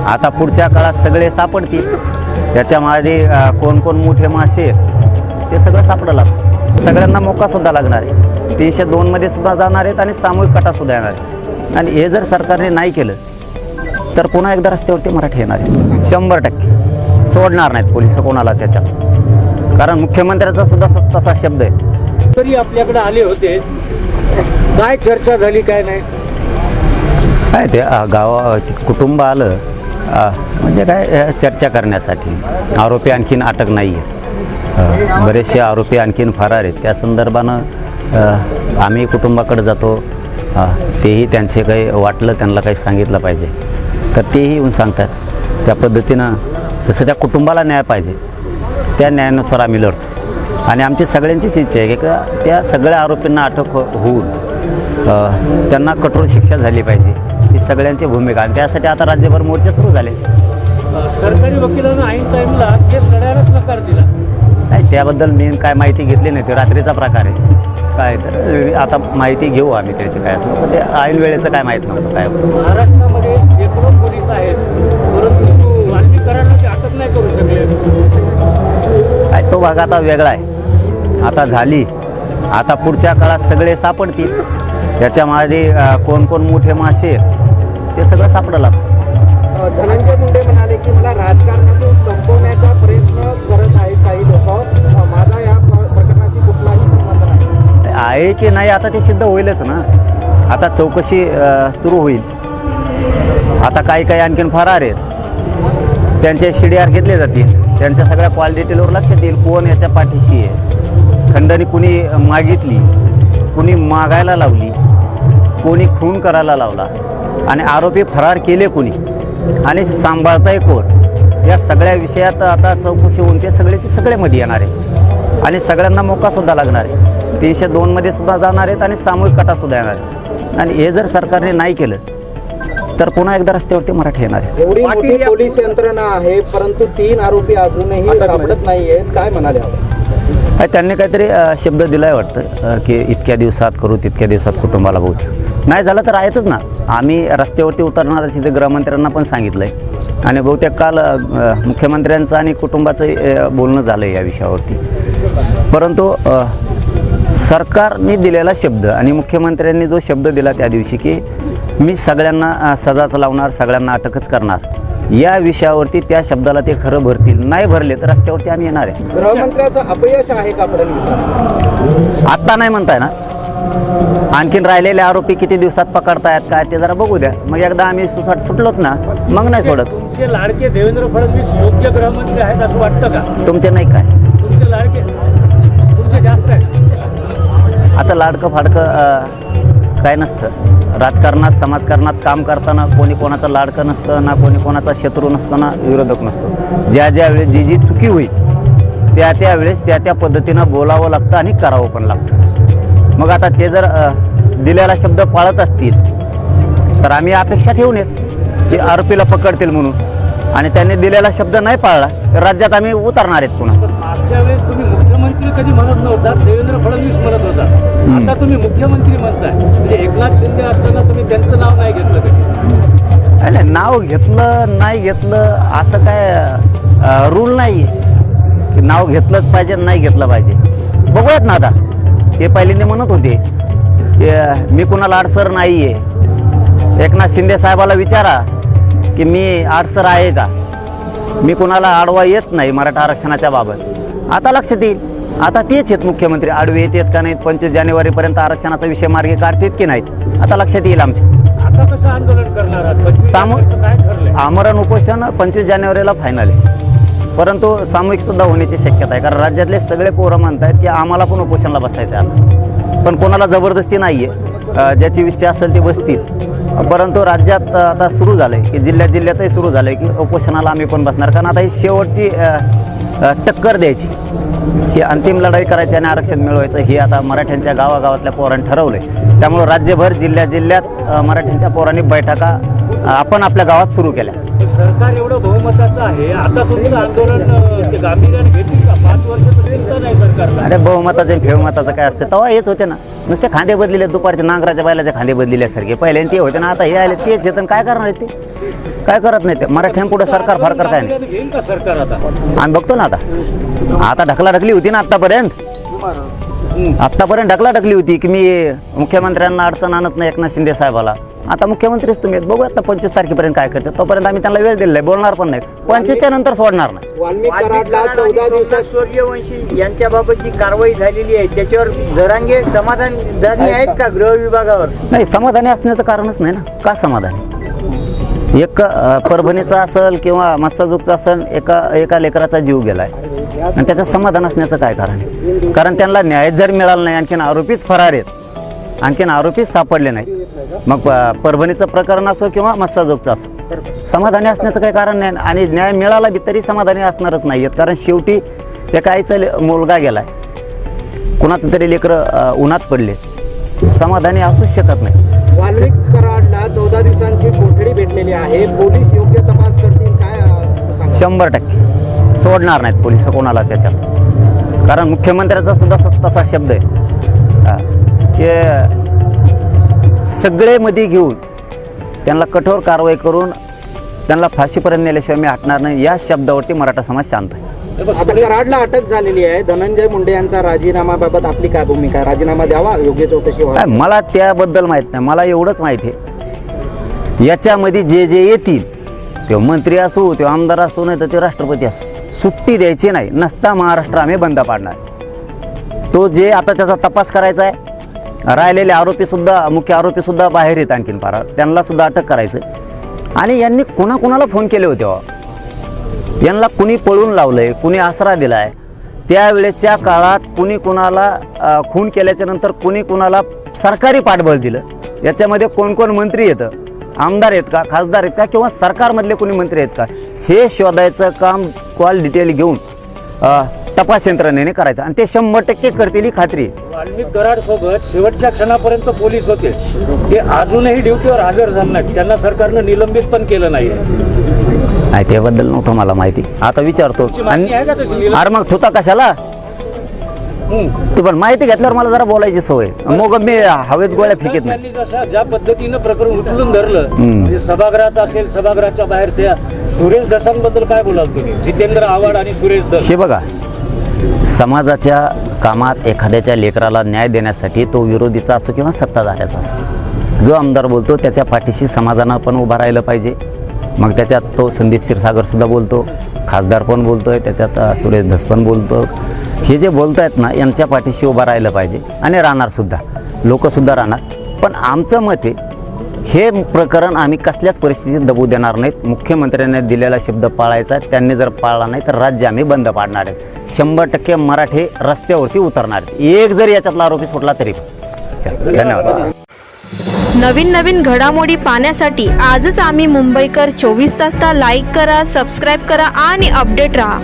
आता पुढच्या काळात सगळे सापडतील। याच्यामध्ये कोण कोण मोठे मासे ते सगळं सापडलं। सगळ्यांना मोकासुद्धा लागणार आहे। 302 मध्ये सुद्धा जाणार आहेत आणि सामूहिक कटासुद्धा येणार आहे। आणि हे जर सरकारने नाही केलं तर पुन्हा एकदा रस्त्यावरती मराठी येणार आहे। 100% सोडणार नाहीत पोलिस कोणाला त्याच्यात, कारण मुख्यमंत्र्याचा सुद्धा तसा शब्द आहे। तरी आपल्याकडे आले होते, काय चर्चा झाली काय नाही? काय ते कुटुंब आलं म्हणजे काय चर्चा करण्यासाठी। आरोपी आणखीन अटक नाही आहेत, बरेचसे आरोपी आणखीन फरार आहेत। त्या संदर्भानं आम्ही कुटुंबाकडे जातो, तेही त्यांचे काही वाटलं त्यांना काही सांगितलं पाहिजे तर तेही येऊन सांगतात। त्या पद्धतीनं जसं त्या कुटुंबाला न्याय पाहिजे त्या न्यायानुसार आम्ही लढतो। आणि आमची सगळ्यांचीच इच्छा आहे की त्या सगळ्या आरोपींना अटक होऊन त्यांना कठोर शिक्षा झाली पाहिजे, ही सगळ्यांची भूमिका। आणि त्यासाठी आता राज्यभर मोर्चे सुरू झाले। सरकारी वकिलांना ऐन टाईमला केस लढायलाच नकार दिला नाही, त्याबद्दल मी काय माहिती घेतली नाही। ते रात्रीचा प्रकार आहे काय, तर आता माहिती घेऊ आम्ही त्याचे काय असलं, पण ते ऐन वेळेचं काय माहीत नव्हतं काय होतं। महाराष्ट्रामध्ये शेकडो पोलीस आहेत, परंतु वाल्मीकरांना ते अटक नाही करू शकले। काय तो भाग आता वेगळा आहे, आता झाली। आता पुढच्या काळात सगळे सापडतील। याच्यामध्ये कोण कोण मोठे मासे ते सगळं सापडलं। धनंजय मुंडे म्हणाले की मला राजकारणातून संपवण्याचा प्रयत्न करत आहेत काही लोक, माझा या प्रकरणाशी कुठलाही संबंध नाही आहे की नाही आता ते सिद्ध होईलच ना। आता चौकशी सुरू होईल। आता काही आणखीन फरार आहेत, त्यांचे CDR घेतले जातील, त्यांच्या सगळ्या कॉल डिटेलवर लक्षात येईल कोण याच्या पाठीशी आहे। खंडणी कुणी मागितली, कुणी मागायला लावली, कोणी खून करायला लावला आणि आरोपी फरार केले कुणी आणि सांभाळताय कोण, या सगळ्या विषयात आता चौकशी होऊन ते सगळेचे सगळे मध्ये येणार आहे आणि सगळ्यांना मोकासुद्धा लागणार आहे। 302 मध्ये सुद्धा जाणार आहेत आणि सामूहिक कटासुद्धा येणार आहे। आणि हे जर सरकारने नाही केलं तर पुन्हा एकदा रस्त्यावरती मराठी येणार आहे। एवढी मोठी पोलीस यंत्रणा आहे, परंतु 3 आरोपी अजूनही सापडत नाही आहेत, काय म्हणाले? त्यांनी काहीतरी शब्द दिलाय वाटतं की इतक्या दिवसात करू, तितक्या दिवसात कुटुंबाला बहुतेक नाही झालं तर आहेतच ना। आम्ही रस्त्यावरती उतरणार तिथे गृहमंत्र्यांना पण सांगितलं आहे आणि बहुतेक काल मुख्यमंत्र्यांचं आणि कुटुंबाचं बोलणं झालं या विषयावरती। परंतु सरकारने दिलेला शब्द आणि मुख्यमंत्र्यांनी जो शब्द दिला त्या दिवशी की मी सगळ्यांना सजाच लावणार, सगळ्यांना अटकच करणार, या विषयावरती त्या शब्दाला ते खरं भरतील। नाही भरले तर रस्त्यावरती आम्ही येणार आहे। गृहमंत्र्याचं अपयश आहे का फडणवीस? आत्ता नाही म्हणताय ना, आणखीन राहिलेले आरोपी किती दिवसात पकडतायत काय ते जरा बघू द्या। मग एकदा आम्ही सुटलोत ना मग नाही सोडत। तुमचे लाडके देवेंद्र फडणवीस योग्य गृहमंत्री आहेत असं वाटतं का? तुमचे नाही काय? तुमचे लाडके तुमचे जास्त आहेत। असं लाडकं फाडकं काय नसतं राजकारणात, समाजकारणात काम करताना कोणी कोणाचं लाडकं नसतं ना, कोणी कोणाचा शत्रू नसतो ना, विरोधक नसतो। ज्या वेळेस जी चुकी होईल त्या वेळेस त्या पद्धतीनं बोलावं लागतं आणि करावं पण लागतं। मग आता ते जर दिलेला शब्द पाळत असतील तर आम्ही अपेक्षा ठेवून येत की आरोपीला पकडतील म्हणून, आणि त्यांनी दिलेला शब्द नाही पाळला तर राज्यात आम्ही उतरणार आहेत पुन्हा। मागच्या वेळेस तुम्ही मुख्यमंत्री कधी म्हणत नव्हता, देवेंद्र फडणवीस म्हणत होता, आता तुम्ही मुख्यमंत्री म्हणताय, म्हणजे एकनाथ शिंदे असताना तुम्ही त्यांचं नाव नाही घेतलं कधी? नाही, नाव घेतलं नाही घेतलं असं काय रूल नाही की नाव घेतलंच पाहिजे नाही घेतलं पाहिजे। बघूयात ना, आता ते पहिल्यांदा म्हणत होते की मी कुणाला अडसर नाही आहे। एकनाथ शिंदे साहेबाला विचारा की मी अडसर आहे का, मी कुणाला अडवा येत नाही मराठा आरक्षणाच्या बाबत। आता लक्षात येईल, आता तेच आहेत मुख्यमंत्री, आडवे येतात का नाहीत, 25 जानेवारीपर्यंत आरक्षणाचा विषय मार्गी काढतात की नाहीत आता लक्षात येईल आमच्या। आता कसं आंदोलन करणार आहात? काय ठरलंय? आमरण उपोषण 25 जानेवारीला फायनल आहे, परंतु सामूहिक सुद्धा होण्याची शक्यता आहे, कारण राज्यातले सगळे पोरं म्हणतात की आम्हाला पण उपोषणाला बसायचं आहे आता, पण कोणाला जबरदस्ती नाही आहे, ज्याची इच्छा असेल ते बसतील। परंतु राज्यात आता सुरू झालं आहे की जिल्ह्यातही सुरू झालं आहे की उपोषणाला आम्ही पण बसणार, कारण आता ही शेवटची टक्कर द्यायची, ही अंतिम लढाई करायची आणि आरक्षण मिळवायचं हे आता मराठ्यांच्या गावागावातल्या पोरांनी ठरवलं आहे। त्यामुळं राज्यभर जिल्ह्यात मराठ्यांच्या पोरांनी बैठका आपण आपल्या गावात सुरू केल्या। सरकार एवढं बहुमताचं आहे, आता तुमचं आंदोलन ते गांभीर्याने घेतील का? 5 वर्षाचं चिंता नाही सरकारला? अरे बहुमताचं फेवमताचं काय असतं, तेव्हा हेच होते ना, नुसते खांदे बदलेले, दुपारचे नांगराच्या बैलाचे खांदे बदलेल्यासारखे। पहिल्यांदा ते होते ना, आता हे आले तेच येतं, काय करणार आहेत ते? काय करत नाही ते मराठ्यांपुढे सरकार फार काय नाही. गांभीर्याने घेईल का सरकार आता? आम्ही बघतो ना आता ढकलाढकली होती ना आत्तापर्यंत ढकलाढकली होती की मी मुख्यमंत्र्यांना अडचण आणत नाही एकनाथ शिंदे साहेबाला. आता मुख्यमंत्रीच तुम्ही आहेत. बघू आता 25 तारखेपर्यंत काय करते. तोपर्यंत आम्ही त्यांना वेळ दिलेला आहे, बोलणार पण नाहीत. 25च्या नंतर सोडणार नाही. वाल्मिक कराडला 14 दिवसात सूर्यवंशी यांच्याबाबत जी कारवाई झालेली आहे त्याच्यावर जरांगे समाधानी आहेत का गृह विभागावर? नाही, समाधानी असण्याचं कारणच नाही ना. का समाधानी? एक परभणीचा असेल किंवा मस्साजोगचा असेल, एका लेकराचा जीव गेलाय आणि त्याचं समाधान असण्याचं काय कारण आहे? कारण त्यांना न्याय जर मिळाला नाही, आणखीन आरोपीच फरार आहेत, आणखीन आरोपीच सापडले नाही, मग परभणीचं प्रकरण असो किंवा मस्साजोगचं असो, समाधानी असण्याचं काही कारण नाही. आणि न्याय मिळाला बी तरी समाधानी असणारच नाही आहेत. कारण शेवटी एका आईचा मुलगा गेलाय, कुणाचं तरी लेकरं उन्हात पडले, समाधानी असूच शकत नाही. वाल्मिक कराडला 14 दिवसांची कोठडी भेटलेली आहे. पोलीस योग्य तपास करतील काय सांगा? 100% सोडणार नाहीत पोलिस कोणाला त्याच्यात. कारण मुख्यमंत्र्याचा सुद्धा तसा शब्द आहे की सगळे मध्ये घेऊन त्यांना कठोर कारवाई करून त्यांना फाशीपर्यंत नेल्याशिवाय मी हटणार नाही. या शब्दावरती मराठा समाज शांत आहे. आता कराडला अटक झालेली आहे. धनंजय मुंडे यांचा राजीनामाबाबत आपली काय भूमिका आहे? राजीनामा द्यावा, योग्य चौकशी व्हावी? काय, मला त्याबद्दल माहीत नाही. मला एवढंच माहिती आहे याच्यामध्ये जे येतील ते मंत्री असो, ते आमदार असो, नाही तर ते राष्ट्रपती असो, सुट्टी द्यायची नाही. नसता महाराष्ट्र आम्ही बंद पाडणार. तो जे आता त्याचा तपास करायचा आहे. राहिलेले आरोपीसुद्धा, मुख्य आरोपीसुद्धा बाहेर येत आणखीन फार, त्यांना सुद्धा अटक करायचं. आणि यांनी कोणाकोणाला फोन केले होते? यांना कुणी पळून लावलंय, कुणी आसरा दिलाय? त्यावेळेच्या काळात कुणी कुणाला खून केल्याच्या नंतर कुणी कुणाला सरकारी पाठबळ दिलं? याच्यामध्ये कोण कोण मंत्री येतं, आमदार आहेत का, खासदार आहेत का, किंवा सरकारमधले कोणी मंत्री आहेत का, हे शोधायचं काम कॉल डिटेल घेऊन तपास यंत्रणेने करायचं. आणि ते 100% करतील ही खात्री. वाल्मिक कराड सोबत शेवटच्या क्षणापर्यंत पोलीस होते, ते अजूनही ड्युटीवर हजर झाले नाहीत. त्यांना सरकारनं निलंबित पण केलं नाही. नाही, त्याबद्दल नव्हतं मला माहिती. आता विचारतो. माहिती आहे का तशी निलंबित? अरे मग ठुता कशाला? ते पण माहिती घेतल्यावर मला जरा बोलायची सवय. मग मी हवेत गोळ्या फेकीत नाही. जशा ज्या पद्धतीनं प्रकरण उचलून धरलं, म्हणजे सभागृहात असेल, सभागृहाच्या बाहेर त्या सुरेश दसांबद्दल काय बोलाल तुम्ही? जितेंद्र आव्हाड आणि सुरेश दस. हे बघा, समाजाच्या कामात एखाद्याच्या लेकराला न्याय देण्यासाठी तो विरोधीचा असो किंवा सत्ताधाऱ्याचा असो, जो आमदार बोलतो त्याच्या पाठीशी समाजानं पण उभा राहिलं पाहिजे. मग त्याच्यात तो संदीप क्षीरसागरसुद्धा बोलतो, खासदार पण बोलतोय, त्याच्यात सुरेश धस पण बोलतो. हे जे बोलत आहेत ना, यांच्या पाठीशी उभा राहिलं पाहिजे आणि राहणारसुद्धा, लोकसुद्धा राहणार. पण आमचं मत आहे, हे प्रकरण आम्ही कसल्याच परिस्थितीत दबू देणार नाहीत. मुख्यमंत्र्यांनी दिलेला शब्द पाळायचा, त्यांनी जर पाळला नाही तर राज्य आम्ही बंद पाडणार आहे. 100% मराठे रस्त्यावरती उतरणार आहेत. एक जर याच्यातला आरोपी सुटला तरी. धन्यवाद. नवीन घडामोडी पाहण्यासाठी आजच आम्ही मुंबईकर 24 तासला लाईक करा, सबस्क्राईब करा आणि अपडेट राहा.